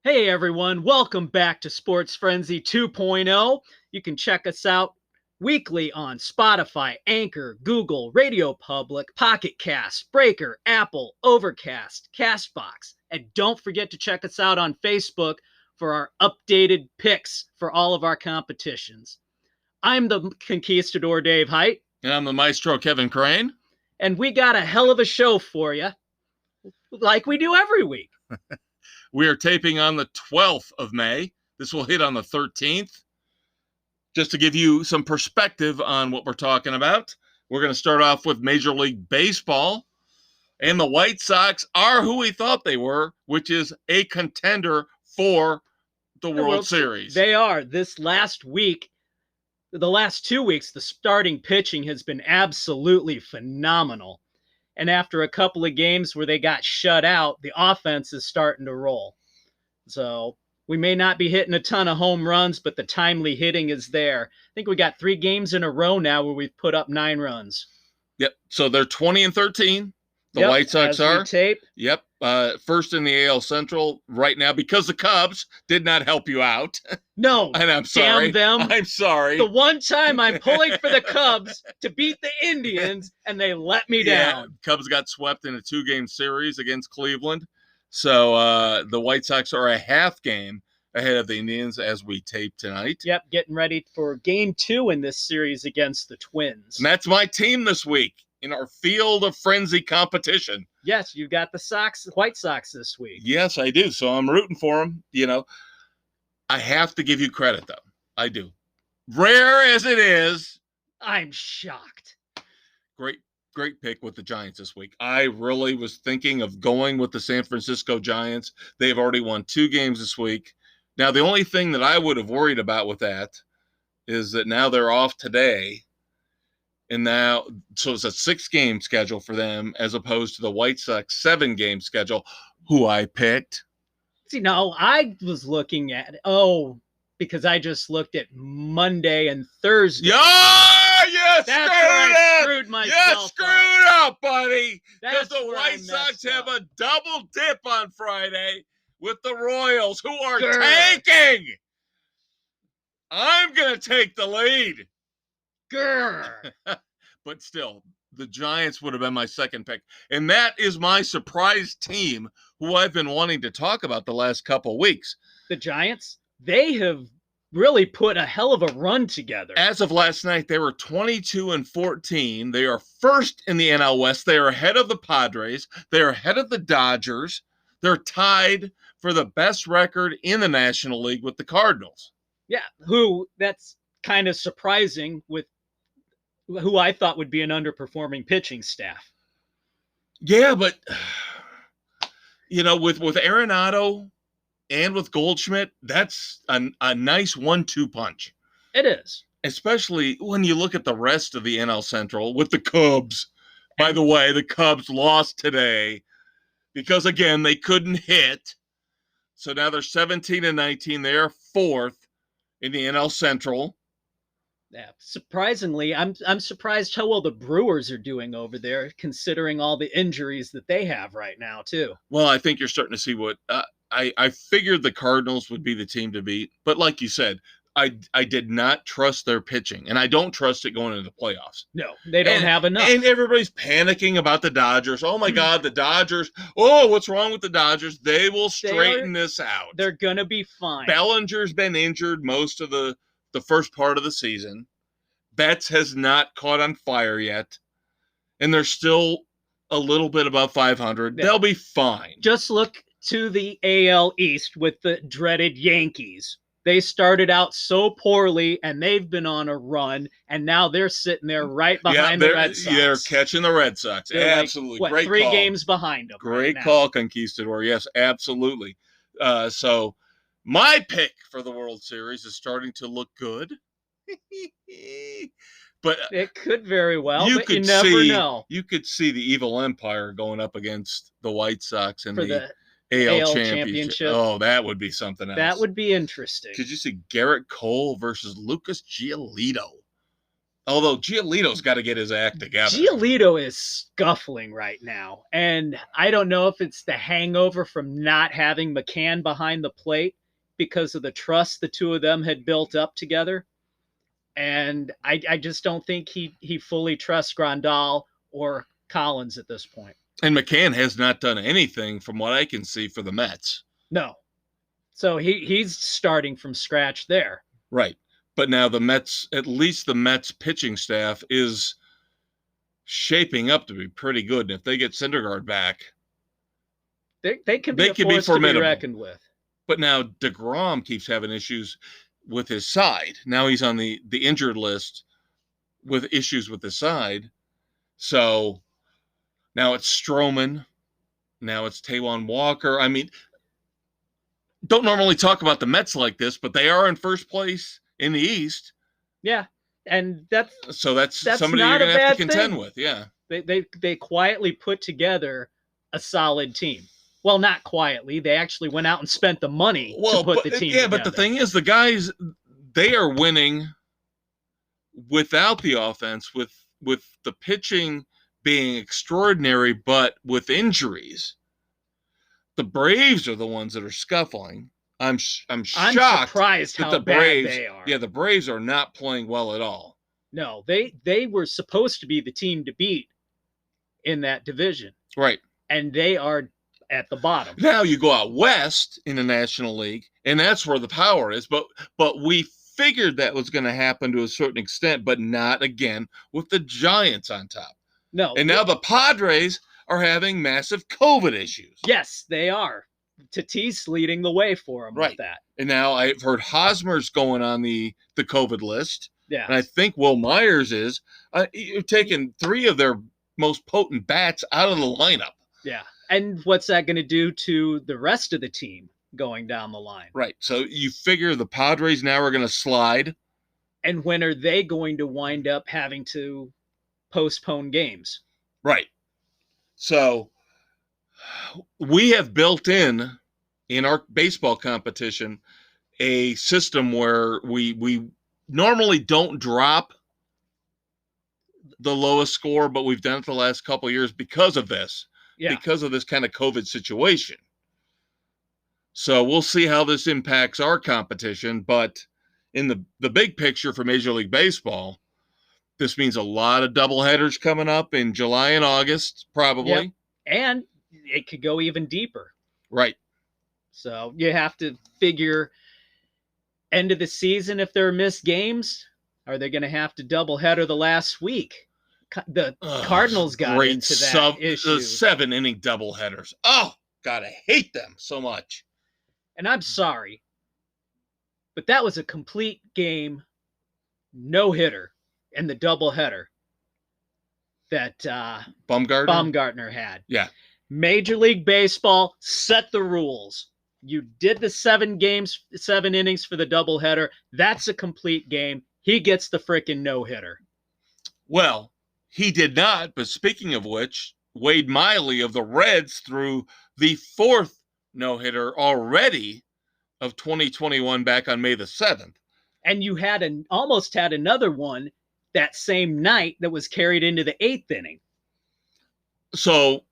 Hey everyone, welcome back to Sports Frenzy 2.0. You can check us out weekly on Spotify, Anchor, Google, Radio Public, Pocket Cast, Breaker, Apple, Overcast, Castbox. And don't forget to check us out on Facebook for our updated picks for all of our competitions. I'm the Conquistador Dave Height. And I'm the maestro, Kevin Crane. And we got a hell of a show for you, like we do every week. We are taping on the 12th of May. This will hit on the 13th. Just to give you some perspective on what we're talking about, we're going to start off with Major League Baseball. And the White Sox are who we thought they were, which is a contender for the World Series. They are. This last week, the last 2 weeks, the starting pitching has been absolutely phenomenal. And after a couple of games where they got shut out, the offense is starting to roll. So we may not be hitting a ton of home runs, but the timely hitting is there. I think we got 3 games in a row now where we've put up 9 runs. Yep. So they're 20-13. The White Sox are. Tape. Yep. First in the AL Central right now because the Cubs did not help you out. No. And I'm sorry. Damn them. I'm sorry. The one time I'm pulling for the Cubs to beat the Indians, and they let me down. Cubs got swept in a 2-game series against Cleveland. So the White Sox are a half game ahead of the Indians as we tape tonight. Yep, getting ready for game 2 in this series against the Twins. And that's my team this week in our Field of Frenzy competition. Yes, you got the White Sox this week. Yes, I do. So I'm rooting for them. You know, I have to give you credit, though. I do. Rare as it is. I'm shocked. Great pick with the Giants this week. I really was thinking of going with the San Francisco Giants. They've already won 2 games this week. Now, the only thing that I would have worried about with that is that now they're off today. And now, so it's a 6-game schedule for them as opposed to the White Sox 7-game schedule, who I picked. See, no, I was looking at, because I just looked at Monday and Thursday. Yes, that's where I screwed myself. You screwed up, buddy. Because the White Sox have a double dip on Friday with the Royals, who are tanking. I'm going to take the lead. But still, the Giants would have been my second pick. And that is my surprise team who I've been wanting to talk about the last couple weeks. The Giants, they have really put a hell of a run together. As of last night, they were 22-14. They are first in the NL West. They are ahead of the Padres. They are ahead of the Dodgers. They're tied for the best record in the National League with the Cardinals. Yeah, that's kind of surprising with who I thought would be an underperforming pitching staff. Yeah, but, you know, with Arenado and with Goldschmidt, that's a nice 1-2 punch. It is. Especially when you look at the rest of the NL Central with the Cubs. By the way, the Cubs lost today because, again, they couldn't hit. So now they're 17-19. They are 4th in the NL Central. Yeah, surprisingly, I'm surprised how well the Brewers are doing over there, considering all the injuries that they have right now, too. Well, I think you're starting to see what I figured the Cardinals would be the team to beat. But like you said, I did not trust their pitching, and I don't trust it going into the playoffs. No, they don't have enough. And everybody's panicking about the Dodgers. Oh, my God, the Dodgers. Oh, what's wrong with the Dodgers? They will straighten this out. They're going to be fine. Bellinger's been injured most of the first part of the season. Betts has not caught on fire yet. And they're still a little bit above 500. Yeah. They'll be fine. Just look to the AL East with the dreaded Yankees. They started out so poorly, and they've been on a run, and now they're sitting there right behind the Red Sox. They're catching the Red Sox. They're absolutely. Like, great 3 call. games behind them. Great call, Conquistador. Yes, absolutely. So my pick for the World Series is starting to look good. But it could very well, but you never know. You could see the evil empire going up against the White Sox in the AL Championship. Oh, that would be something else. That would be interesting. Could you see Garrett Cole versus Lucas Giolito? Although Giolito's got to get his act together. Giolito is scuffling right now. And I don't know if it's the hangover from not having McCann behind the plate because of the trust the two of them had built up together. And I just don't think he fully trusts Grandal or Collins at this point. And McCann has not done anything from what I can see for the Mets. No. So he's starting from scratch there. Right. But now the Mets, at least the Mets pitching staff is shaping up to be pretty good. And if they get Syndergaard back, they can be formidable to be reckoned with. But now DeGrom keeps having issues with his side. Now he's on the injured list with issues with his side. So now it's Stroman. Now it's Taijuan Walker. I mean, don't normally talk about the Mets like this, but they are in first place in the East. Yeah, and that's somebody you're going to have to contend with. Yeah, they quietly put together a solid team. Well, not quietly. They actually went out and spent the money to put the team together. But the thing is, the guys, they are winning without the offense, with the pitching being extraordinary, but with injuries. The Braves are the ones that are scuffling. I'm shocked surprised that how the Braves, bad they are. Yeah, the Braves are not playing well at all. No, they were supposed to be the team to beat in that division. Right. And they are at the bottom. Now you go out west in the National League, and that's where the power is. But we figured that was going to happen to a certain extent, but not again with the Giants on top. No. And now the Padres are having massive COVID issues. Yes, they are. Tatis leading the way for them with that. And now I've heard Hosmer's going on the COVID list. Yeah. And I think Will Myers is. You've taken 3 of their most potent bats out of the lineup. Yeah. And what's that going to do to the rest of the team going down the line? Right. So you figure the Padres now are going to slide. And when are they going to wind up having to postpone games? Right. So we have built in our baseball competition a system where we normally don't drop the lowest score, but we've done it the last couple of years because of this. Yeah. Because of this kind of COVID situation. So we'll see how this impacts our competition. But in the big picture for Major League Baseball, this means a lot of doubleheaders coming up in July and August, probably. Yep. And it could go even deeper. Right. So you have to figure end of the season, if there are missed games, are they going to have to doubleheader the last week? The Cardinals got into that issue. The 7-inning doubleheaders. Oh, God, I hate them so much. And I'm sorry, but that was a complete game, no-hitter in the doubleheader that Baumgartner had. Yeah. Major League Baseball set the rules. You did the 7 innings for the doubleheader. That's a complete game. He gets the frickin' no-hitter. Well, he did not, but speaking of which, Wade Miley of the Reds threw the 4th no-hitter already of 2021 back on May the 7th. And you had almost had another one that same night that was carried into the 8th inning. So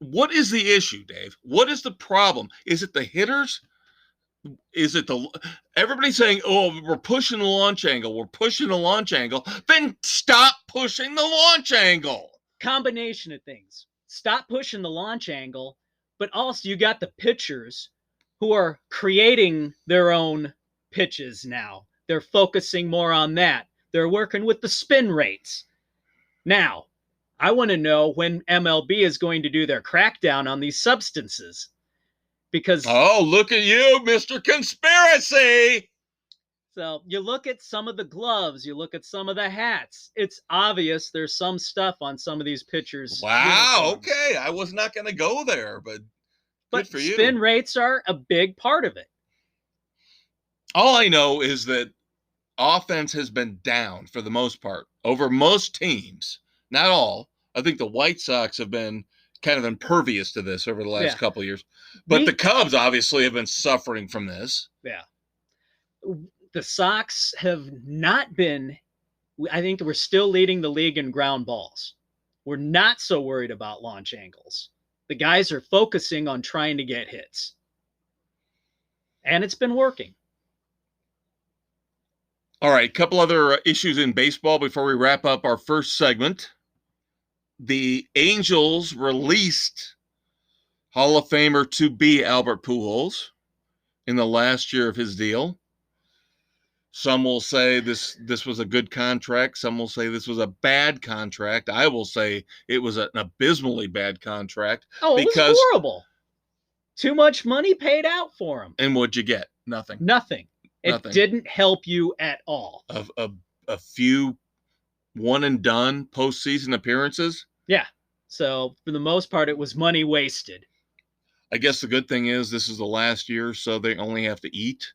what is the issue, Dave? What is the problem? Is it the hitters? Is it everybody's saying, oh, we're pushing the launch angle. We're pushing the launch angle. Then stop pushing the launch angle. Combination of things. Stop pushing the launch angle, but also you got the pitchers who are creating their own pitches now. They're focusing more on that. They're working with the spin rates. Now, I want to know when MLB is going to do their crackdown on these substances. Because look at you, Mr. Conspiracy. So you look at some of the gloves, you look at some of the hats. It's obvious there's some stuff on some of these pitchers. Wow, uniforms. Okay. I was not going to go there, but good for you. Spin rates are a big part of it. All I know is that offense has been down for the most part over most teams. Not all. I think the White Sox have been kind of impervious to this over the last couple of years. But the Cubs obviously have been suffering from this. Yeah. The Sox have not been I think we're still leading the league in ground balls. We're not so worried about launch angles. The guys are focusing on trying to get hits. And it's been working. All right, a couple other issues in baseball before we wrap up our first segment. The Angels released Hall of Famer to be Albert Pujols in the last year of his deal. Some will say this was a good contract. Some will say this was a bad contract. I will say it was an abysmally bad contract. Oh, it was horrible. Too much money paid out for him. And what'd you get? Nothing. Nothing. It didn't help you at all. A few one and done postseason appearances. Yeah. So for the most part, it was money wasted. I guess the good thing is this is the last year, so they only have to eat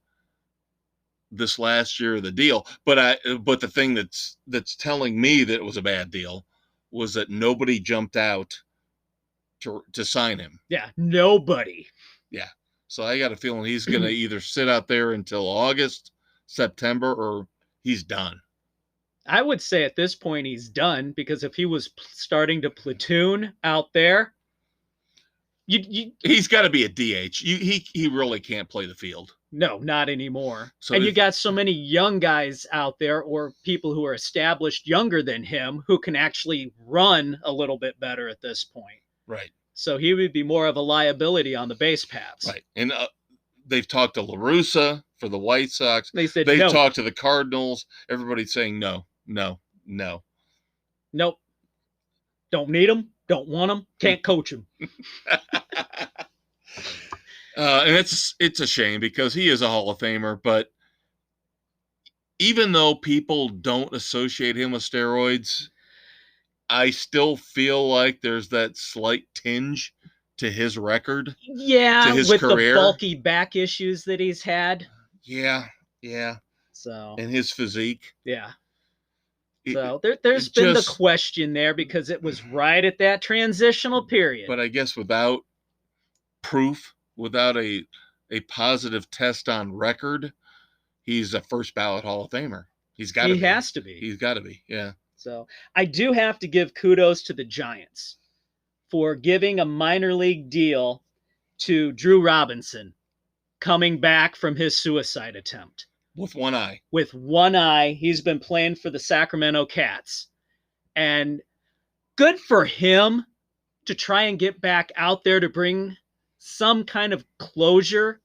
this last year of the deal. But the thing that's telling me that it was a bad deal was that nobody jumped out to sign him. Yeah, nobody. Yeah. So I got a feeling he's going to either sit out there until August, September, or he's done. I would say at this point he's done, because if he was starting to platoon out there, he's got to be a DH. He really can't play the field. No, not anymore. So and you got so many young guys out there, or people who are established younger than him, who can actually run a little bit better at this point. Right. So he would be more of a liability on the base paths. Right. And they've talked to La Russa for the White Sox. They said they've no. talked to the Cardinals. Everybody's saying no. Nope. Don't need him. Don't want him. Can't coach him. And it's a shame, because he is a Hall of Famer. But even though people don't associate him with steroids, I still feel like there's that slight tinge to his record. Yeah, to his with career. The bulky back issues that he's had. Yeah. So. And his physique. Yeah. So there's been the question there, because it was right at that transitional period. But I guess without proof, without a positive test on record, he's a first ballot Hall of Famer. He has to be. He's got to be. Yeah. So I do have to give kudos to the Giants for giving a minor league deal to Drew Robinson, coming back from his suicide attempt. With one eye. With one eye. He's been playing for the Sacramento Cats. And good for him to try and get back out there to bring some kind of closure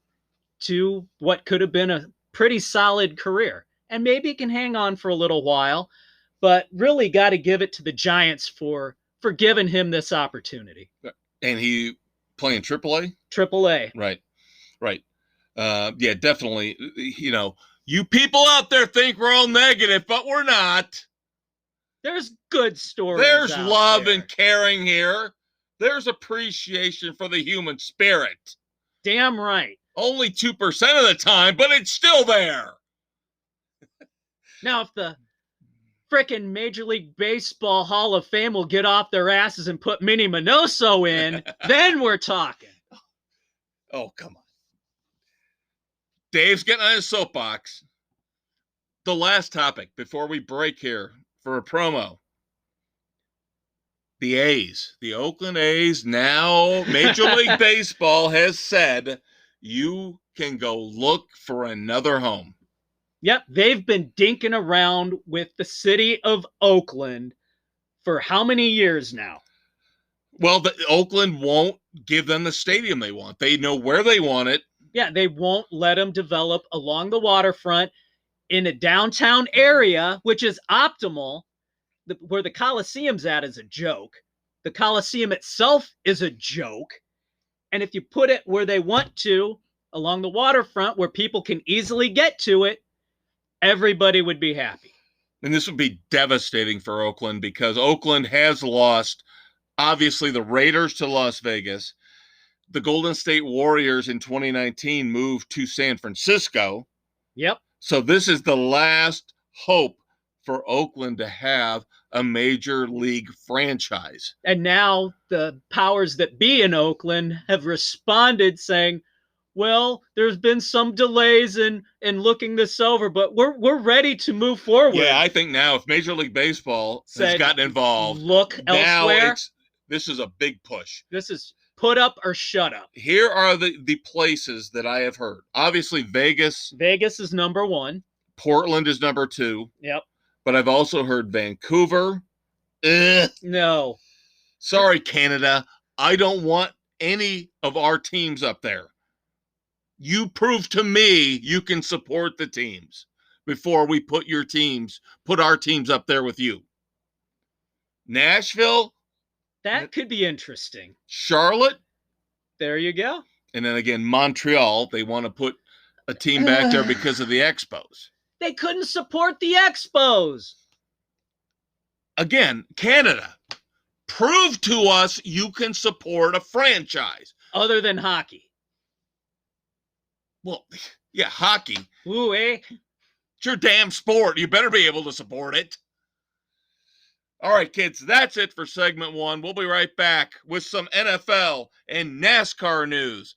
to what could have been a pretty solid career. And maybe he can hang on for a little while, but really got to give it to the Giants for giving him this opportunity. And he playing AAA? AAA. Right. Yeah, definitely. You people out there think we're all negative, but we're not. There's good stories. There's love and caring here. There's appreciation for the human spirit. Damn right. Only 2% of the time, but it's still there. Now, if the frickin' Major League Baseball Hall of Fame will get off their asses and put Minnie Minoso in, then we're talking. Oh, come on. Dave's getting on his soapbox. The last topic before we break here for a promo. The A's, the Oakland A's, now Major League Baseball has said you can go look for another home. Yep, they've been dinking around with the city of Oakland for how many years now? Well, Oakland won't give them the stadium they want. They know where they want it. Yeah, they won't let them develop along the waterfront in a downtown area, which is optimal. Where the Coliseum's at is a joke. The Coliseum itself is a joke. And if you put it where they want to, along the waterfront, where people can easily get to it, everybody would be happy. And this would be devastating for Oakland, because Oakland has lost, obviously, the Raiders to Las Vegas. The Golden State Warriors in 2019 moved to San Francisco. Yep. So this is the last hope for Oakland to have a major league franchise. And now the powers that be in Oakland have responded saying, well, there's been some delays in looking this over, but we're ready to move forward. Yeah, I think now if Major League Baseball has Said, gotten involved, look now elsewhere. this is a big push. This is put up or shut up. Here are the places that I have heard. Obviously, Vegas. Vegas is number 1. Portland is number 2. Yep. But I've also heard Vancouver. Ugh. No. Sorry, Canada. I don't want any of our teams up there. You prove to me you can support the teams before we put our teams up there with you. Nashville. That could be interesting. Charlotte. There you go. And then again, Montreal. They want to put a team back there because of the Expos. They couldn't support the Expos. Again, Canada. Prove to us you can support a franchise. Other than hockey. Well, yeah, hockey. Ooh, eh? It's your damn sport. You better be able to support it. All right, kids, that's it for segment 1. We'll be right back with some NFL and NASCAR news.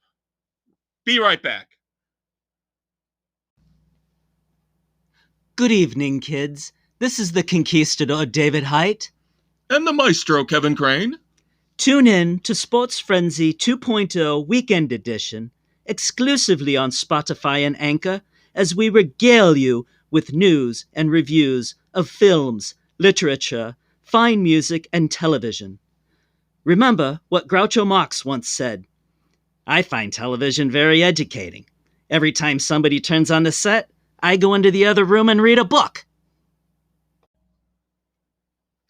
Be right back. Good evening, kids. This is the Conquistador David Height. And the Maestro Kevin Crane. Tune in to Sports Frenzy 2.0 Weekend Edition, exclusively on Spotify and Anchor, as we regale you with news and reviews of films, literature, fine music, and television. Remember what Groucho Marx once said, "I find television very educating. Every time somebody turns on the set, I go into the other room and read a book."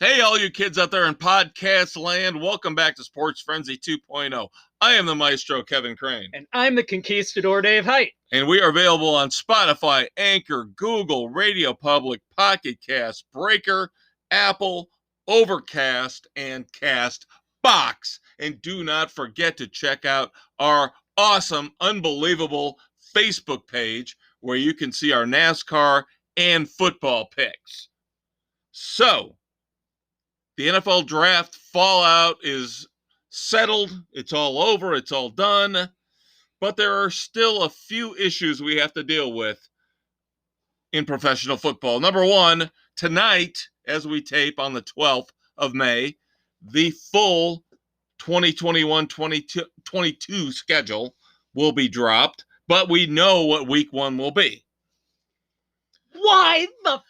Hey, all you kids out there in podcast land, welcome back to Sports Frenzy 2.0. I am the Maestro Kevin Crane. And I'm the Conquistador Dave Height. And we are available on Spotify, Anchor, Google, Radio Public, Pocket Cast, Breaker, Apple, Overcast, and Castbox. And do not forget to check out our awesome, unbelievable Facebook page where you can see our NASCAR and football picks. So, the NFL draft fallout is settled. It's all over. It's all done. But there are still a few issues we have to deal with in professional football. Number 1, tonight, as we tape on the 12th of May, the full 2021-2022 schedule will be dropped, but we know what week 1 will be. Why the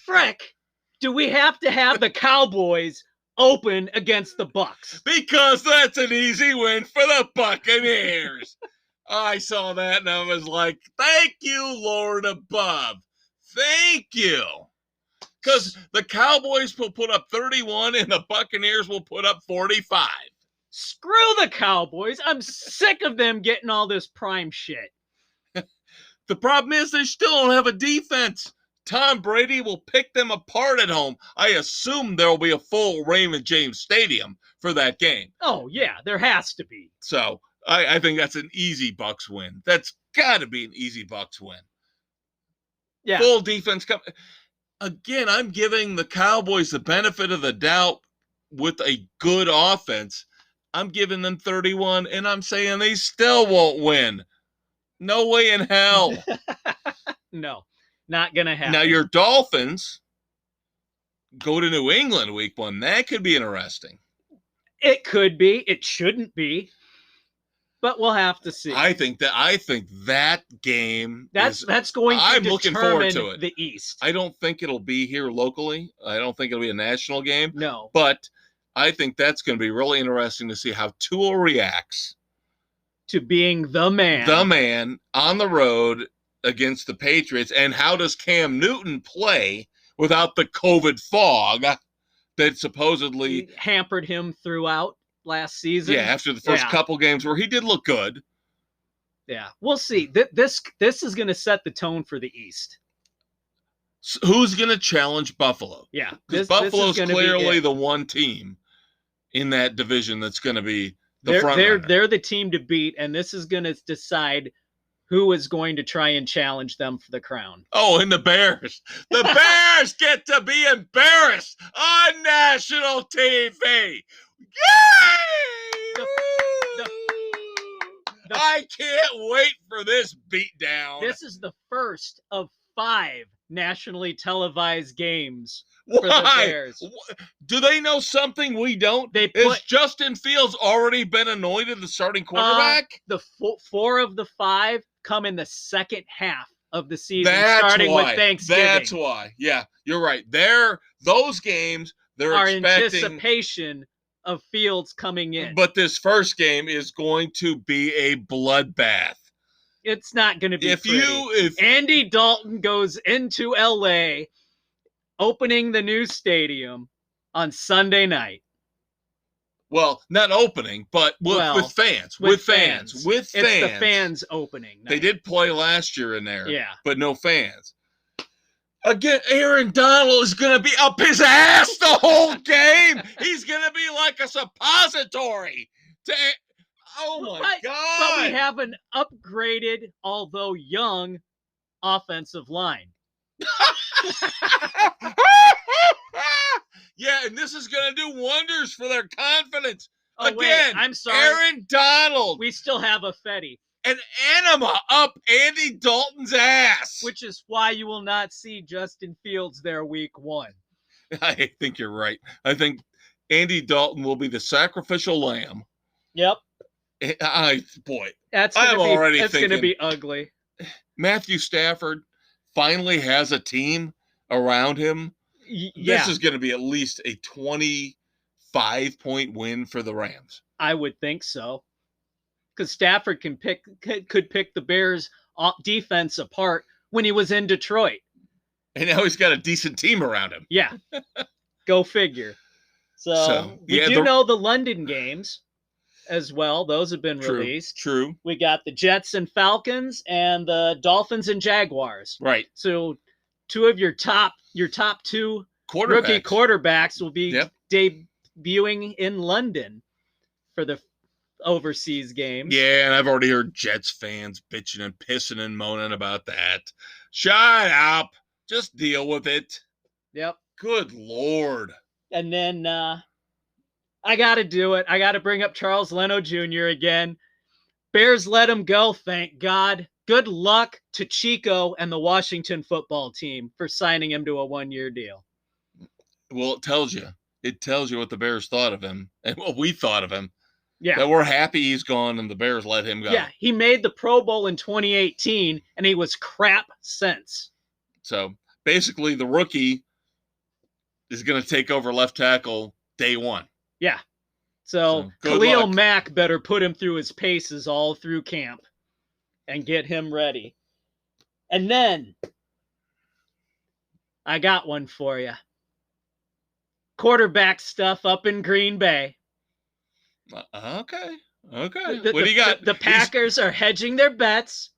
frick do we have to have the Cowboys open against the Bucks? Because that's an easy win for the Buccaneers. I saw that and I was like, thank you, Lord above. Thank you. Because the Cowboys will put up 31 and the Buccaneers will put up 45. Screw the Cowboys. I'm sick of them getting all this prime shit. The problem is they still don't have a defense. Tom Brady will pick them apart at home. I assume there will be a full Raymond James Stadium for that game. Oh, yeah, there has to be. So I think that's an easy Bucks win. That's got to be an easy Bucks win. Yeah. Full defense. Again, I'm giving the Cowboys the benefit of the doubt with a good offense. I'm giving them 31, and I'm saying they still won't win. No way in hell. No. Not going to happen. Now, your Dolphins go to New England week 1. That could be interesting. It could be. It shouldn't be. But we'll have to see. I think that game that's going to I'm determine looking forward to it. The East. I don't think it'll be here locally. I don't think it'll be a national game. No. But I think that's going to be really interesting to see how Tua reacts to being the man. The man on the road against the Patriots, and how does Cam Newton play without the COVID fog that supposedly hampered him throughout last season? Yeah, after the first couple games where he did look good. Yeah, we'll see. This is going to set the tone for the East. So who's going to challenge Buffalo? Yeah, because Buffalo's clearly the one team in that division that's going to be the front runner. They're the team to beat, and this is going to decide who is going to try and challenge them for the crown. Oh, and the Bears. The Bears get to be embarrassed on national TV. Yay! I can't wait for this beatdown. This is the first of 5 nationally televised games for the Why? Bears. Do they know something we don't? Has Justin Fields already been anointed the starting quarterback? The 4 of the 5 come in the second half of the season, starting with Thanksgiving. That's why. Yeah, you're right. Those games, they're Our expecting anticipation of Fields coming in. But this first game is going to be a bloodbath. It's not going to be if Andy Dalton goes into LA, opening the new stadium on Sunday night. Well, not opening, but with fans. With fans. It's the fans opening night. They did play last year in there. Yeah. But no fans. Again, Aaron Donald is going to be up his ass the whole game. He's going to be like a suppository. Oh, my God. But we have an upgraded, although young, offensive line. Yeah, and this is going to do wonders for their confidence. Oh, Again, wait, I'm sorry. Aaron Donald. We still have a Fetty. An enema up Andy Dalton's ass. Which is why you will not see Justin Fields there week 1. I think you're right. I think Andy Dalton will be the sacrificial lamb. Yep. That's going to be ugly. Matthew Stafford finally has a team around him. This is going to be at least a 25-point win for the Rams. I would think so. Because Stafford could pick the Bears defense apart when he was in Detroit. And now he's got a decent team around him. Yeah. Go figure. So we know the London games as well. Those have been released. True. We got the Jets and Falcons and the Dolphins and Jaguars. Right. So 2 of your top 2 rookie quarterbacks will be debuting in London for the overseas games. Yeah, and I've already heard Jets fans bitching and pissing and moaning about that. Shut up. Just deal with it. Yep. Good Lord. And then I got to do it. I got to bring up Charles Leno Jr. again. Bears let him go, thank God. Good luck to Chico and the Washington football team for signing him to a 1-year deal. Well, it tells you. It tells you what the Bears thought of him and what we thought of him. Yeah. That we're happy he's gone and the Bears let him go. Yeah, he made the Pro Bowl in 2018, and he was crap since. So, basically, the rookie is going to take over left tackle day 1. Yeah. So Khalil Mack better put him through his paces all through camp and get him ready. And then I got one for you. Quarterback stuff up in Green Bay. Okay. What do you got? The Packers are hedging their bets.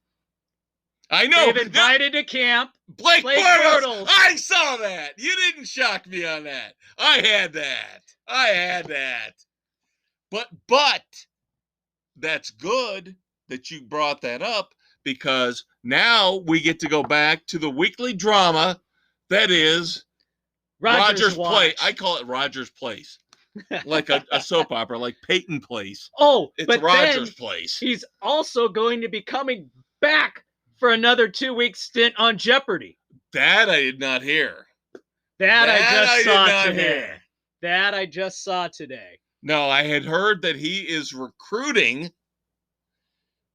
I know. They've invited to camp Blake Bortles. I saw that. You didn't shock me on that. I had that. But that's good that you brought that up because now we get to go back to the weekly drama that is Rogers Place. I call it Rogers Place. Like a soap opera, like Peyton Place. Oh, it's but Rogers Place. He's also going to be coming back for another 2-week stint on Jeopardy. That I did not hear. That I just saw today. No, I had heard that he is recruiting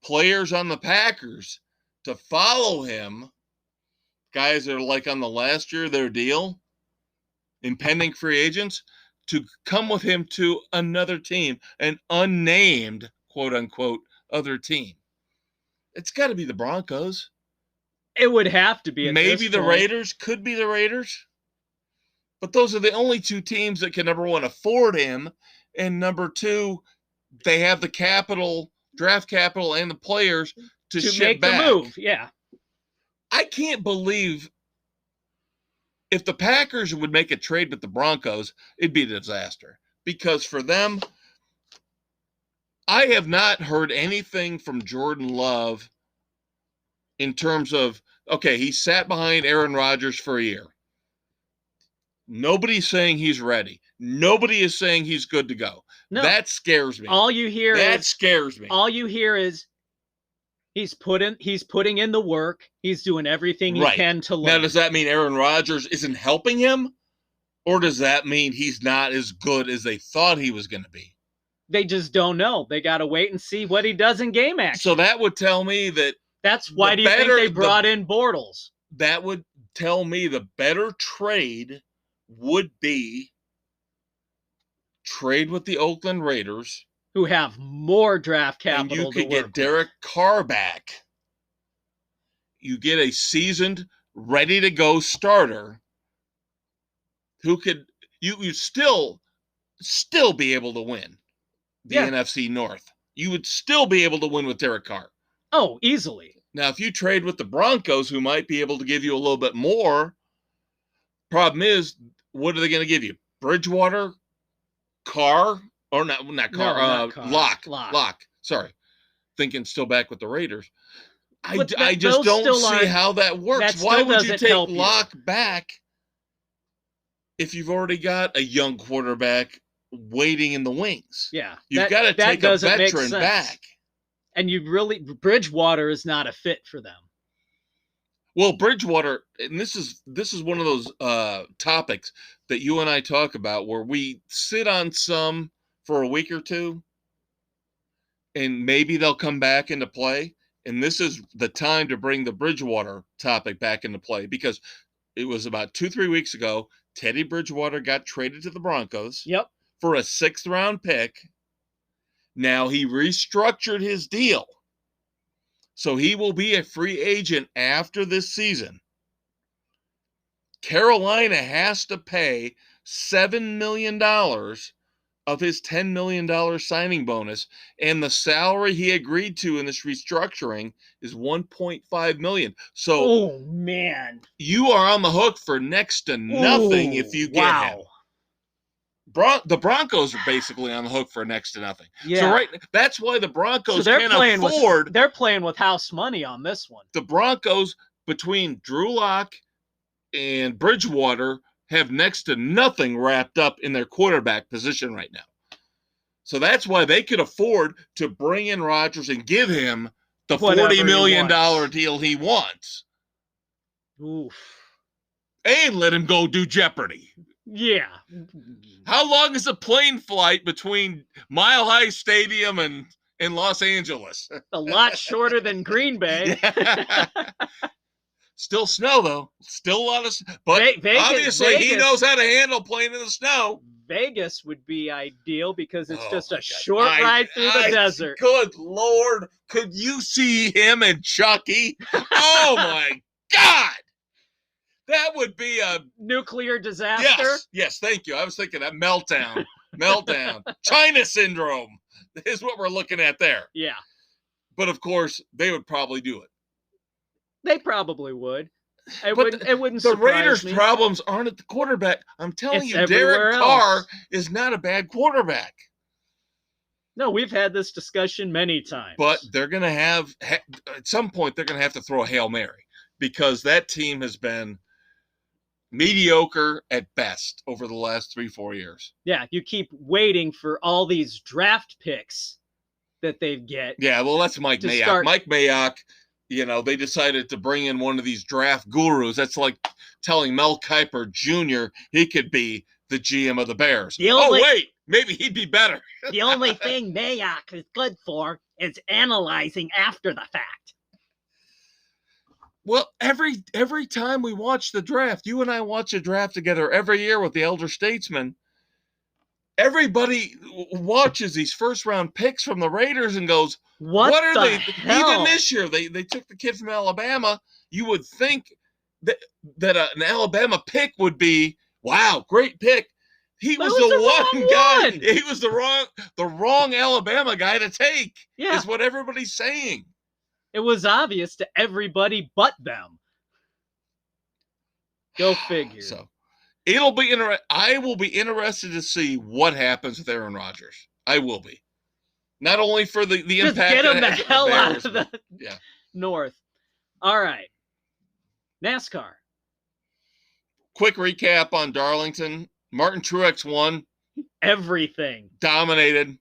players on the Packers to follow him. Guys that are like on the last year of their deal, impending free agents, to come with him to another team, an unnamed, quote-unquote, other team. It's got to be the Broncos. It would have to be. Maybe the Raiders. Could be the Raiders. But those are the only 2 teams that can, number 1, afford him, and number 2, they have the capital, draft capital, and the players to ship make back. The move. Yeah. I can't believe if the Packers would make a trade with the Broncos, it'd be a disaster. Because for them, I have not heard anything from Jordan Love in terms of, okay, he sat behind Aaron Rodgers for a year. Nobody's saying he's ready. Nobody is saying he's good to go. No. That scares me. All you hear scares me. All you hear is He's putting in the work. He's doing everything he Right. can to learn. Now, does that mean Aaron Rodgers isn't helping him? Or does that mean he's not as good as they thought he was going to be? They just don't know. They got to wait and see what he does in game action. So that would tell me that That's why do you think they brought in Bortles? That would tell me the better trade would be trade with the Oakland Raiders, who have more draft capital. And you could get Derek Carr back. You get a seasoned, ready-to-go starter who could you still be able to win the NFC North. You would still be able to win with Derek Carr. Oh, easily. Now, if you trade with the Broncos, who might be able to give you a little bit more, problem is, what are they going to give you? Bridgewater, Carr, or not Carr, not Carr. Lock. Sorry, thinking still back with the Raiders. I But just those don't still see how that works. that Why still would you doesn't take help you. Lock back if you've already got a young quarterback waiting in the wings? Yeah. You've got to take a doesn't make veteran sense. back. And Bridgewater is not a fit for them. Well, Bridgewater, and this is one of those topics that you and I talk about where we sit on some for a week or two, and maybe they'll come back into play. And this is the time to bring the Bridgewater topic back into play, because it was about 2-3 weeks ago, Teddy Bridgewater got traded to the Broncos for a 6th-round pick. Now he restructured his deal, so he will be a free agent after this season. Carolina has to pay $7 million of his $10 million signing bonus, and the salary he agreed to in this restructuring is $1.5 million. So, oh man, you are on the hook for next to nothing if you get him. The Broncos are basically on the hook for next to nothing. Yeah. So that's why the Broncos they're can't playing afford. They're playing with house money on this one. The Broncos, between Drew Lock and Bridgewater, have next to nothing wrapped up in their quarterback position right now. So that's why they could afford to bring in Rodgers and give him the $40 million deal he wants. Oof. And let him go do Jeopardy. Yeah. How long is a plane flight between Mile High Stadium and Los Angeles? A lot shorter than Green Bay. Still snow, though. Still a lot of snow. But obviously he knows how to handle playing in the snow. Vegas would be ideal because it's just a short ride through the desert. Good Lord. Could you see him and Chucky? Oh, my God. That would be a nuclear disaster. Yes, thank you. I was thinking that meltdown. China syndrome is what we're looking at there. Yeah. But of course, they would probably do it. They probably would. It wouldn't surprise me. The Raiders' problems aren't at the quarterback. I'm telling you, everywhere Derek Carr is not a bad quarterback. No, we've had this discussion many times. But they're going to have, at some point, they're going to have to throw a Hail Mary, because that team has been mediocre at best over the last 3-4 years. Yeah, you keep waiting for all these draft picks that they get. Yeah, well, that's Mike Mayock. Mike Mayock, they decided to bring in one of these draft gurus. That's like telling Mel Kiper Jr. he could be the GM of the Bears. Wait, maybe he'd be better. The only thing Mayock is good for is analyzing after the fact. Well, every time we watch the draft, you and I watch a draft together every year with the elder statesmen. Everybody watches these first-round picks from the Raiders and goes, what are they? Hell? Even this year, they took the kid from Alabama. You would think that an Alabama pick would be, wow, great pick. He was the one guy. He was the wrong Alabama guy to take. Yeah. Is what everybody's saying. It was obvious to everybody but them. Go figure. So it'll be interesting. I will be interested to see what happens with Aaron Rodgers. I will be. Not only for the just impact. Get him the hell Bears, out of the North. All right. NASCAR. Quick recap on Darlington. Martin Truex won. Everything. Dominated.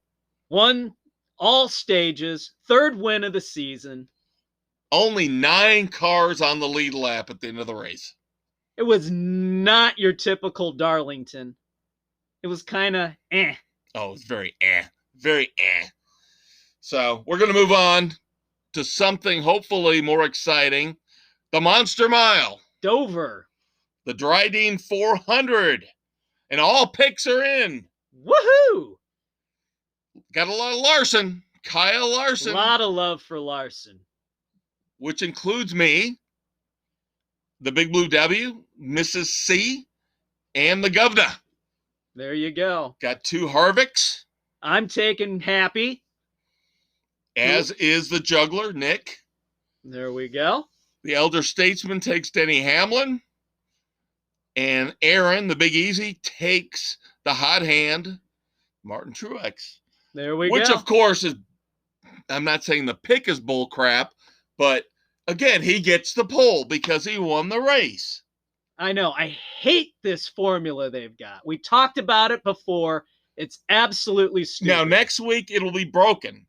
Won all stages. 3rd win of the season. Only 9 cars on the lead lap at the end of the race. It was not your typical Darlington. It was kind of eh. Oh, it's very eh. So we're going to move on to something hopefully more exciting. The Monster Mile. Dover. The Dryden 400. And all picks are in. Woohoo! Got a lot of Larson. Kyle Larson. A lot of love for Larson. Which includes me, the Big Blue W, Mrs. C, and the Governor. There you go. Got 2 Harvicks. I'm taking Happy. As is the juggler, Nick. There we go. The elder statesman takes Denny Hamlin. And Aaron, the Big Easy, takes the hot hand, Martin Truex. There we go. Which, of course, is, I'm not saying the pick is bull crap, but again, he gets the pole because he won the race. I know. I hate this formula they've got. We talked about it before. It's absolutely stupid. Now, next week, it'll be broken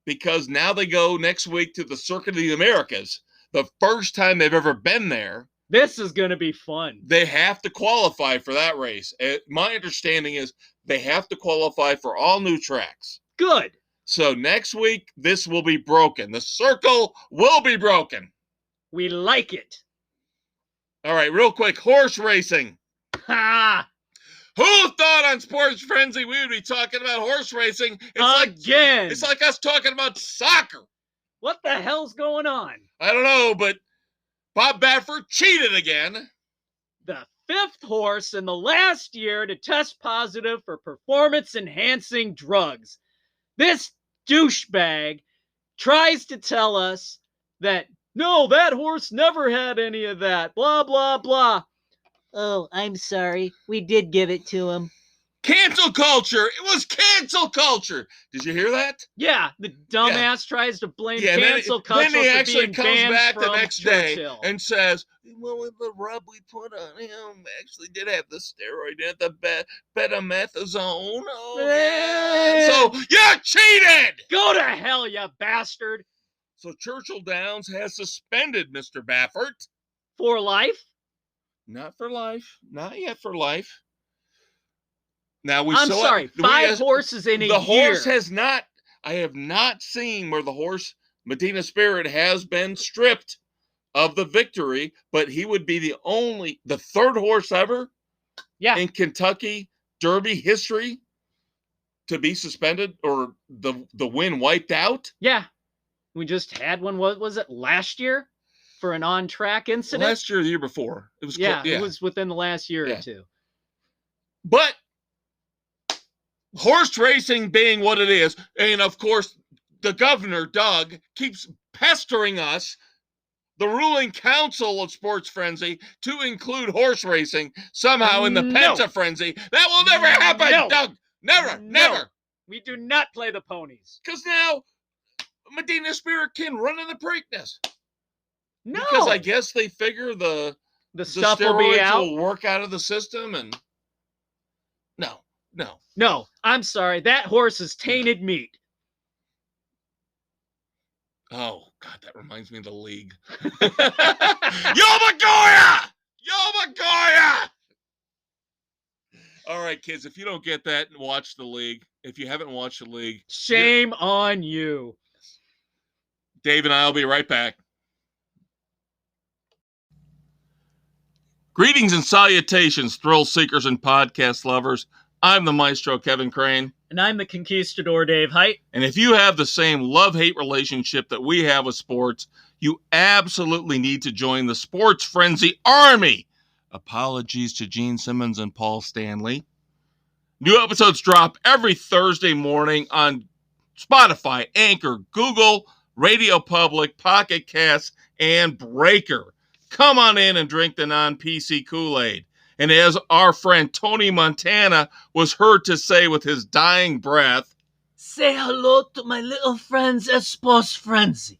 because now they go next week to the Circuit of the Americas. The first time they've ever been there. This is going to be fun. They have to qualify for that race. My understanding is they have to qualify for all new tracks. Good. So next week, this will be broken. The circle will be broken. We like it. All right, real quick, horse racing. Ha! Who thought on Sports Frenzy we would be talking about horse racing? Again. It's like us talking about soccer. What the hell's going on? I don't know, but Bob Baffert cheated again. The 5th horse in the last year to test positive for performance-enhancing drugs. This douchebag tries to tell us that, no, that horse never had any of that, blah, blah, blah. Oh, I'm sorry. We did give it to him. Cancel culture. It was cancel culture. Did you hear that? Yeah, the dumbass tries to blame cancel culture then he for actually being comes banned back from the next Churchill. day and says, well, the rub we put on him actually did have the steroid in it, the betamethasone. Oh, yeah. So you cheated! Go to hell, you bastard! So Churchill Downs has suspended Mr. Baffert. For life? Not for life. Not yet for life. Now I'm sorry, 5 horses in a year. The horse has not, I have not seen where the horse, Medina Spirit, has been stripped of the victory, but he would be the 3rd horse ever in Kentucky Derby history to be suspended or the win wiped out. Yeah. We just had one, what was it, last year? For an on-track incident? Last year or the year before. It was it was within the last year or two. But horse racing being what it is, and of course, the governor, Doug, keeps pestering us, the ruling council of Sports Frenzy, to include horse racing somehow in the Penta Frenzy. That will never happen, Doug. Never. We do not play the ponies. Because now Medina Spirit can run in the Preakness. No. Because I guess they figure the stuff will be out. Will work out of the system, and No, I'm sorry. That horse is tainted meat. Oh, God, that reminds me of the league. Yomagoya! All right, kids, if you don't get that, watch the league. If you haven't watched the league, shame on you. Dave and I will be right back. Greetings and salutations, thrill seekers and podcast lovers. I'm the maestro, Kevin Crane. And I'm the conquistador, Dave Height. And if you have the same love-hate relationship that we have with sports, you absolutely need to join the Sports Frenzy Army. Apologies to Gene Simmons and Paul Stanley. New episodes drop every Thursday morning on Spotify, Anchor, Google, Radio Public, Pocket Cast, and Breaker. Come on in and drink the non-PC Kool-Aid. And as our friend Tony Montana was heard to say with his dying breath, say hello to my little friends at Sports Frenzy.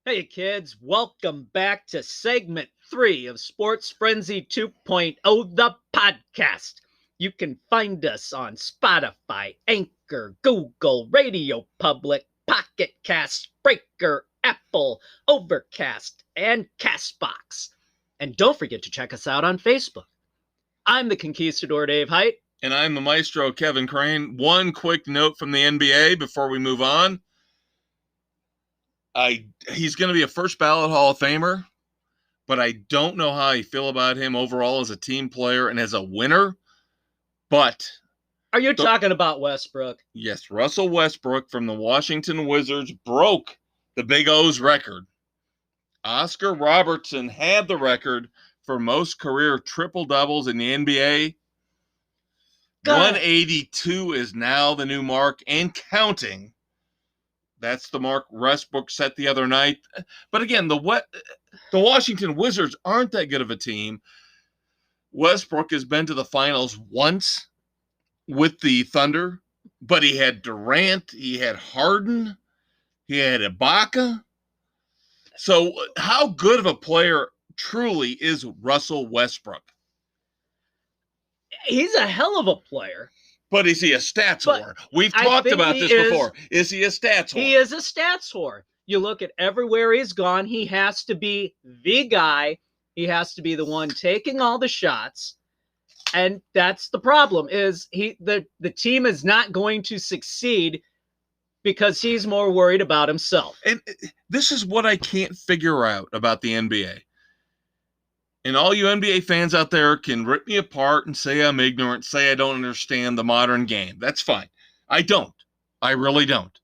Hey kids, welcome back to segment 3 of Sports Frenzy 2.0, the podcast. You can find us on Spotify, Anchor, Google, Radio Public, Pocket Cast, Breaker, Apple, Overcast, and Castbox. And don't forget to check us out on Facebook. I'm the Conquistador Dave Height. And I'm the maestro, Kevin Crane. One quick note from the NBA before we move on. He's going to be a first ballot Hall of Famer, but I don't know how I feel about him overall as a team player and as a winner. But are you talking about Westbrook? Yes, Russell Westbrook from the Washington Wizards broke the Big O's record. Oscar Robertson had the record for most career triple-doubles in the NBA. 182 is now the new mark and counting. That's the mark Westbrook set the other night. But again, the Washington Wizards aren't that good of a team. Westbrook has been to the finals once with the Thunder, but he had Durant, he had Harden, he had Ibaka. So how good of a player truly is Russell Westbrook? He's a hell of a player. But is he a stats whore? We've talked about this before. Is he a stats whore? He is a stats whore. You look at everywhere he's gone, he has to be the guy. He has to be the one taking all the shots. And that's the problem, is the team is not going to succeed because he's more worried about himself. And this is what I can't figure out about the NBA. And all you NBA fans out there can rip me apart and say I'm ignorant, say I don't understand the modern game. That's fine. I don't. I really don't.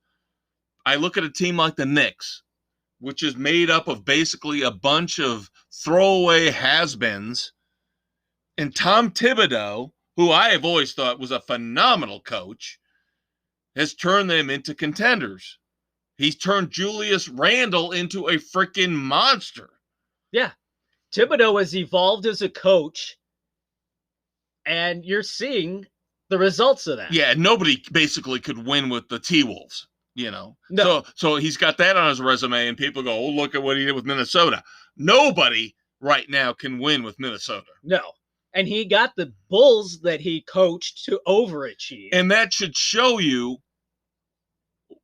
I look at a team like the Knicks, which is made up of basically a bunch of throwaway has-beens, and Tom Thibodeau, who I have always thought was a phenomenal coach, has turned them into contenders. He's turned Julius Randle into a freaking monster. Yeah. Thibodeau has evolved as a coach, and you're seeing the results of that. Yeah, nobody basically could win with the T-Wolves, you know. No. So he's got that on his resume, and people go, oh, look at what he did with Minnesota. Nobody right now can win with Minnesota. No. And he got the Bulls that he coached to overachieve. And that should show you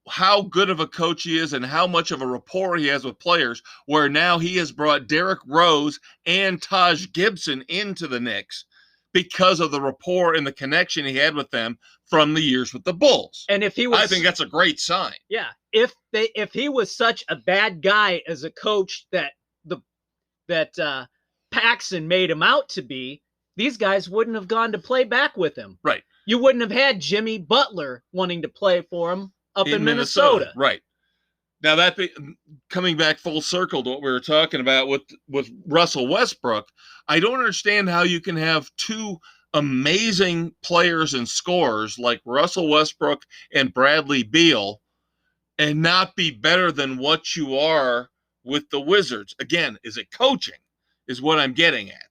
how good of a coach he is and how much of a rapport he has with players, where now he has brought Derrick Rose and Taj Gibson into the Knicks because of the rapport and the connection he had with them from the years with the Bulls. And if he was, I think that's a great sign. Yeah. If he was such a bad guy as a coach that Paxson made him out to be, these guys wouldn't have gone to play back with him. Right. You wouldn't have had Jimmy Butler wanting to play for him up in Minnesota. Right. Now, coming back full circle to what we were talking about with Russell Westbrook, I don't understand how you can have two amazing players and scorers like Russell Westbrook and Bradley Beal and not be better than what you are with the Wizards. Again, is it coaching is what I'm getting at.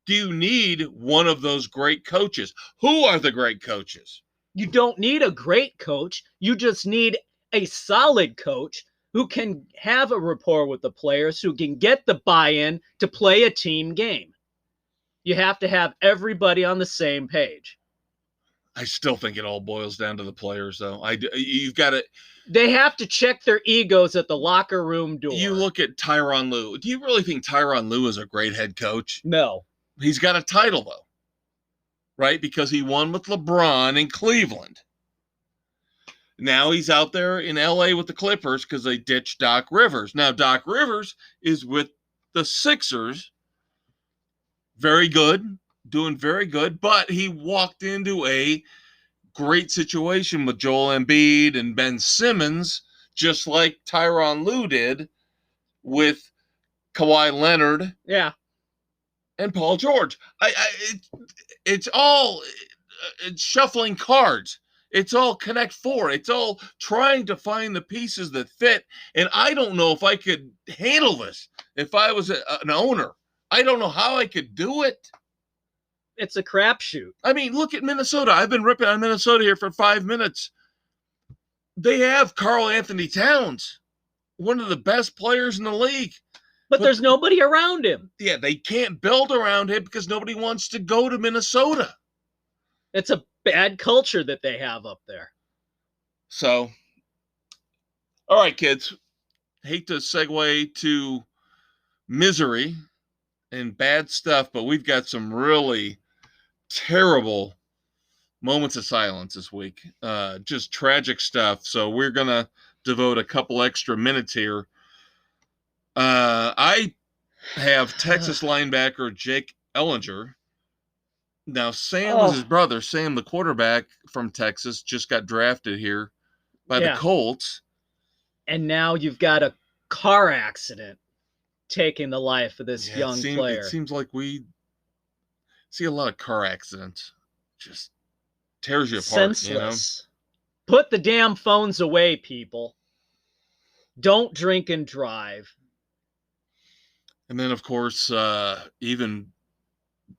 Do you need one of those great coaches? Who are the great coaches? You don't need a great coach. You just need a solid coach who can have a rapport with the players, who can get the buy-in to play a team game. You have to have everybody on the same page. I still think it all boils down to the players, though. You've got to. They have to check their egos at the locker room door. You look at Tyronn Lue. Do you really think Tyronn Lue is a great head coach? No. He's got a title, though, right? Because he won with LeBron in Cleveland. Now he's out there in L.A. with the Clippers because they ditched Doc Rivers. Now Doc Rivers is with the Sixers. Very good, doing very good, but he walked into a great situation with Joel Embiid and Ben Simmons, just like Tyronn Lue did with Kawhi Leonard. Yeah. And Paul George. It's all shuffling cards. It's all Connect Four. It's all trying to find the pieces that fit. And I don't know if I could handle this if I was an owner. I don't know how I could do it. It's a crapshoot. I mean, look at Minnesota. I've been ripping on Minnesota here for 5 minutes. They have Karl Anthony Towns, one of the best players in the league. But there's nobody around him. Yeah, they can't build around him because nobody wants to go to Minnesota. It's a bad culture that they have up there. So All right, kids. Hate to segue to misery and bad stuff, but we've got some really terrible moments of silence this week. Just tragic stuff. So we're going to devote a couple extra minutes here. I have Texas linebacker Jake Ellinger. Now, Sam was his brother. Sam, the quarterback from Texas, just got drafted here by the Colts. And now you've got a car accident taking the life of this young player. It seems like we see a lot of car accidents. Just tears you apart. Senseless. Put the damn phones away, people. Don't drink and drive. And then, of course, even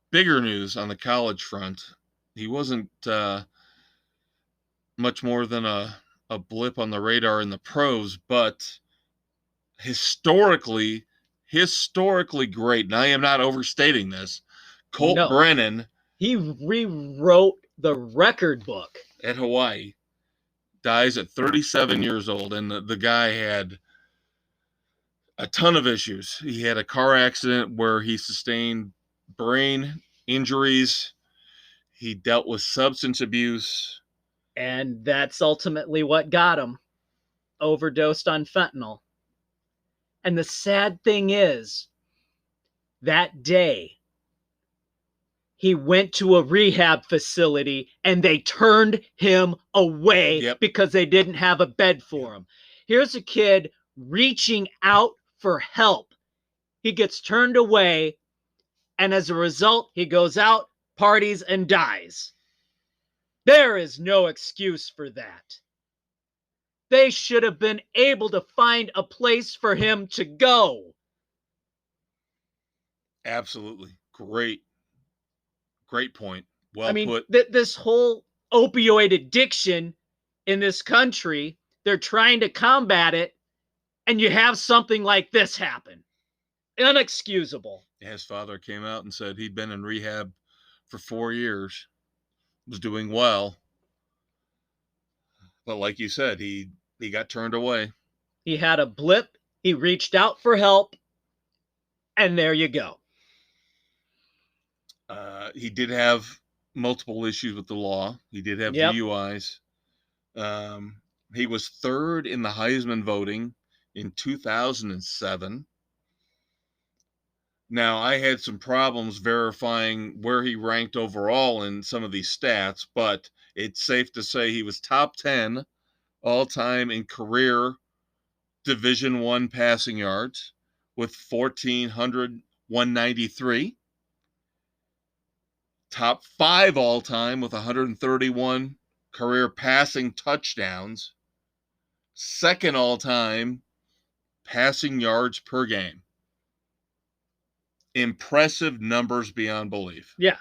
bigger news on the college front. He wasn't much more than a blip on the radar in the pros, but historically great. And I am not overstating this. Colt Brennan. He rewrote the record book at Hawaii. Dies at 37 years old. And the guy had a ton of issues. He had a car accident where he sustained brain injuries. He dealt with substance abuse. And that's ultimately what got him. Overdosed on fentanyl. And the sad thing is, that day, he went to a rehab facility and they turned him away because they didn't have a bed for him. Here's a kid reaching out for help. He gets turned away, and as a result, he goes out, parties, and dies. There is no excuse for that. They should have been able to find a place for him to go. Absolutely. Great point. Well put. This whole opioid addiction in this country, they're trying to combat it, and you have something like this happen. Inexcusable. His father came out and said he'd been in rehab for 4 years, was doing well. But like you said, he got turned away. He had a blip. He reached out for help. And there you go. He did have multiple issues with the law. He did have DUIs. He was third in the Heisman voting in 2007. Now, I had some problems verifying where he ranked overall in some of these stats, but it's safe to say he was top 10 all-time in career Division I passing yards with 1,193. Top 5 all-time with 131 career passing touchdowns. Second all-time passing yards per game. Impressive numbers beyond belief. Yeah.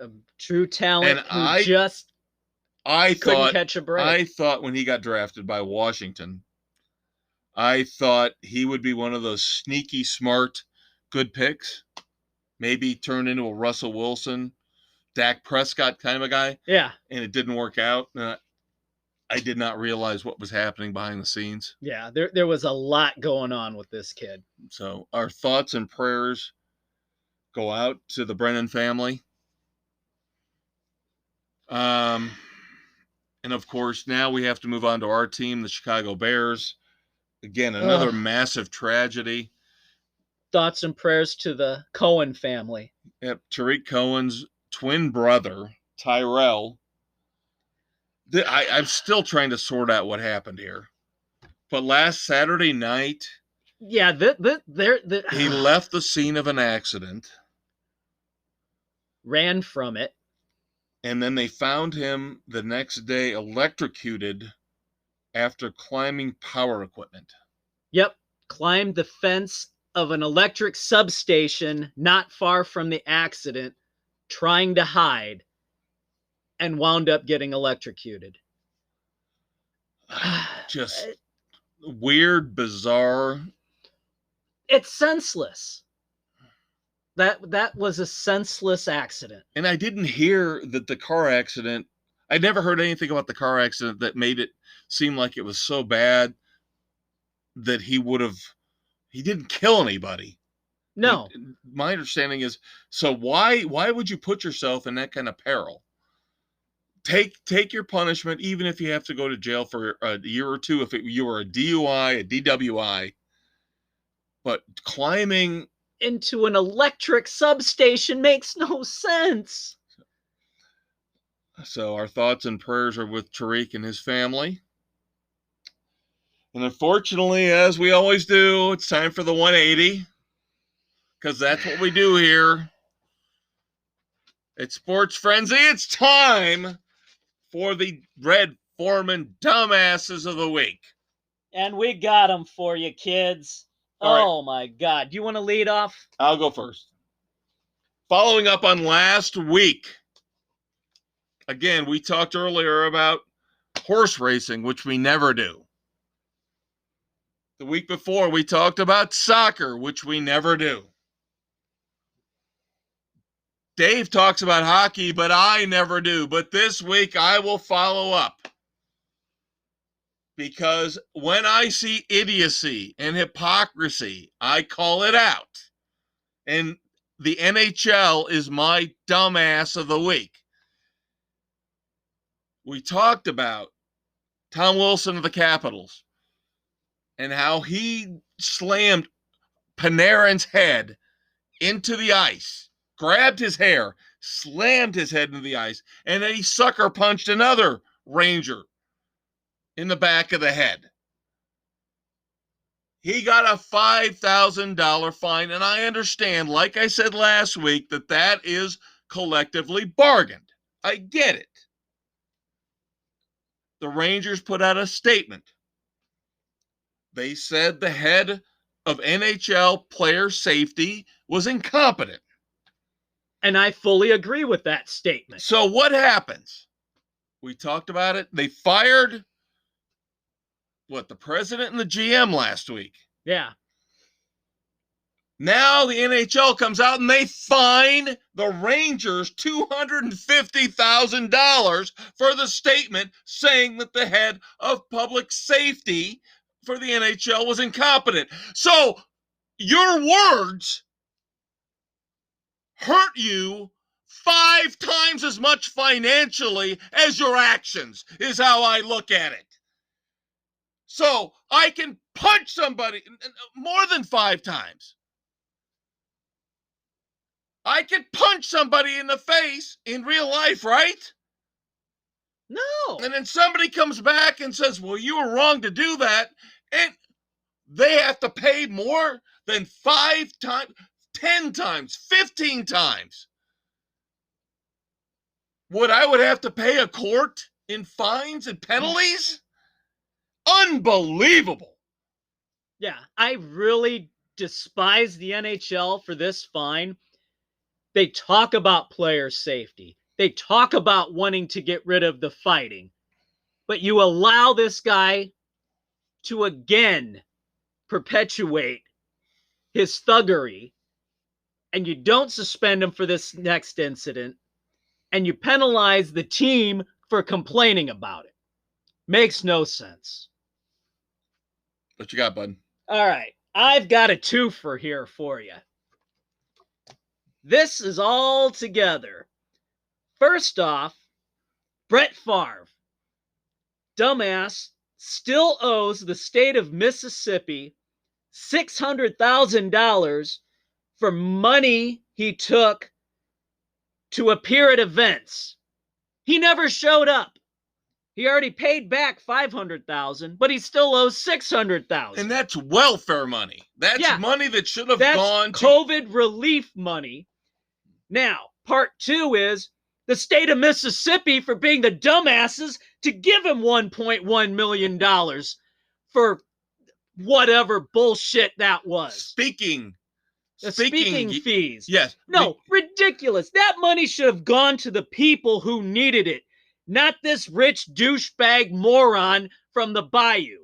A true talent who just couldn't catch a break. I thought when he got drafted by Washington, I thought he would be one of those sneaky, smart, good picks. Maybe turn into a Russell Wilson, Dak Prescott kind of a guy. Yeah. And it didn't work out. I did not realize what was happening behind the scenes. Yeah, there was a lot going on with this kid. So our thoughts and prayers go out to the Brennan family. And of course, now we have to move on to our team, the Chicago Bears. Again, another massive tragedy. Thoughts and prayers to the Cohen family. Yep, Tariq Cohen's twin brother, Tyrell. I'm still trying to sort out what happened here. But last Saturday night, he left the scene of an accident. Ran from it. And then they found him the next day electrocuted after climbing power equipment. Yep, climbed the fence of an electric substation not far from the accident, trying to hide, and wound up getting electrocuted. Just weird, bizarre. It's senseless. That was a senseless accident. And I didn't hear that the car accident, I never heard anything about the car accident that made it seem like it was so bad that he didn't kill anybody. No. My understanding is, so why would you put yourself in that kind of peril? Take your punishment, even if you have to go to jail for a year or two, if you were a DUI, a DWI. But climbing into an electric substation makes no sense. So our thoughts and prayers are with Tariq and his family. And unfortunately, as we always do, it's time for the 180. Because that's what we do here. It's Sports Frenzy. It's time for the Red Foreman Dumbasses of the Week. And we got them for you, kids. All right. My God. Do you want to lead off? I'll go first. Following up on last week. Again, we talked earlier about horse racing, which we never do. The week before, we talked about soccer, which we never do. Dave talks about hockey, but I never do. But this week, I will follow up. Because when I see idiocy and hypocrisy, I call it out. And the NHL is my dumbass of the week. We talked about Tom Wilson of the Capitals and how he slammed Panarin's head into the ice, grabbed his hair, slammed his head into the ice, and then he sucker punched another Ranger in the back of the head. He got a $5,000 fine, and I understand, like I said last week, that is collectively bargained. I get it. The Rangers put out a statement. They said the head of NHL player safety was incompetent. And I fully agree with that statement. So what happens? We talked about it. They fired, the president and the GM last week. Yeah. Now the NHL comes out and they fine the Rangers $250,000 for the statement saying that the head of public safety for the NHL was incompetent. So your words hurt you 5 times as much financially as your actions, is how I look at it. So I can punch somebody more than 5 times. I can punch somebody in the face in real life, right? No. And then somebody comes back and says, well, you were wrong to do that. And they have to pay more than 5 times, 10 times, 15 times what I would have to pay a court in fines and penalties? Unbelievable. Yeah, I really despise the NHL for this fine. They talk about player safety. They talk about wanting to get rid of the fighting. But you allow this guy to again perpetuate his thuggery, and you don't suspend him for this next incident, and you penalize the team for complaining about it. Makes no sense. What you got, bud? All right. I've got a twofer here for you. This is all together. First off, Brett Favre, dumbass, still owes the state of Mississippi $600,000 for money he took to appear at events. He never showed up. He already paid back $500,000, but he still owes $600,000. And that's welfare money. That's money that should have gone to COVID relief money. Now, part 2 is the state of Mississippi for being the dumbasses to give him $1.1 million for whatever bullshit that was. Speaking fees. Yes. No, ridiculous. That money should have gone to the people who needed it, not this rich douchebag moron from the bayou.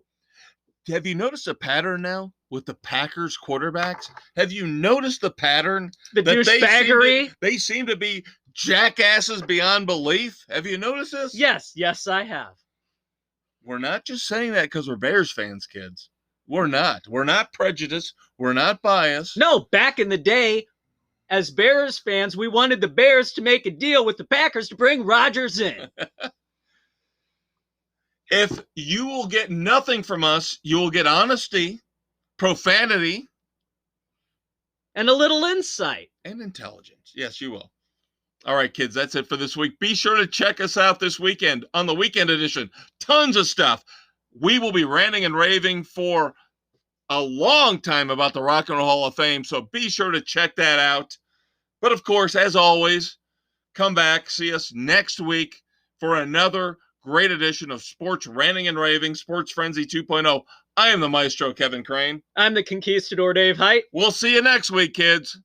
Have you noticed a pattern now with the Packers quarterbacks? Have you noticed the pattern? The douchebaggery? They seem to be jackasses beyond belief. Have you noticed this? Yes, I have. We're not just saying that because we're Bears fans, kids. We're not. We're not prejudiced. We're not biased. No, back in the day, as Bears fans, we wanted the Bears to make a deal with the Packers to bring Rodgers in. If you will get nothing from us, you will get honesty, profanity, and a little insight. And intelligence. Yes, you will. All right, kids, that's it for this week. Be sure to check us out this weekend on the Weekend Edition. Tons of stuff. We will be ranting and raving for a long time about the Rock and Roll Hall of Fame, so be sure to check that out. But, of course, as always, come back, see us next week for another great edition of Sports Ranting and Raving, Sports Frenzy 2.0. I am the maestro, Kevin Crane. I'm the conquistador, Dave Height. We'll see you next week, kids.